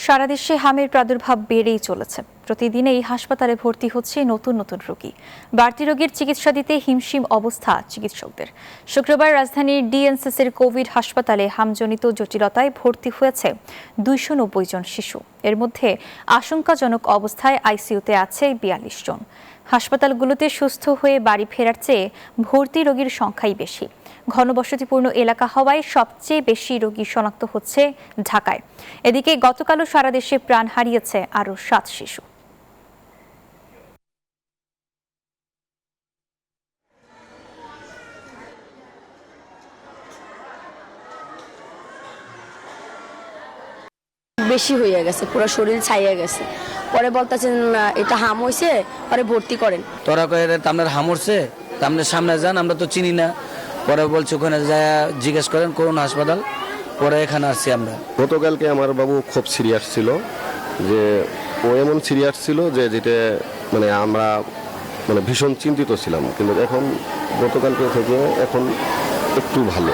সারা দেশে হামের প্রাদুর্ভাব বেড়েই চলেছে। প্রতিদিনই হাসপাতালে ভর্তি হচ্ছে নতুন নতুন রোগী। বাড়তি রোগীর চিকিৎসা দিতে হিমশিম অবস্থা চিকিৎসকদের। শুক্রবার রাজধানীর ডিএনসিসির কোভিড হাসপাতালে হামজনিত জটিলতায় ভর্তি হয়েছে 290 জন শিশু। এর মধ্যে আশঙ্কাজনক অবস্থায় আইসিইউতে আছে 42 জন। হাসপাতালগুলোতে সুস্থ হয়ে বাড়ি ফেরার চেয়ে ভর্তি রোগীর সংখ্যাই বেশি। ঘনবসতিপূর্ণ এলাকা হওয়ায় সবচেয়ে বেশি রোগী শনাক্ত হচ্ছে ঢাকায়। এদিকে গতকালও সারা দেশে প্রাণ হারিয়েছে আরও 7 শিশু। বেশি হয়ে গেছে, পুরো শরীর ছাইয়া গেছে। পরে বলতেছেন এটা হাম হয়েছে, পরে ভর্তি করেন। তোরা কয়ে আপনার হাম হচ্ছে, আপনার সামনে যান, আমরা তো চিনি না। পরে বলছে ওখানে যা জিজ্ঞেস করেন কোন হাসপাতাল। পরে এখানে আসছি আমরা। গতকালকে আমার বাবু খুব সিরিয়াস ছিল, যে ও এমন সিরিয়াস ছিল যে যেটা আমরা ভীষণ চিন্তিত ছিলাম, কিন্তু এখন গতকালকে থেকে এখন একটু ভালো।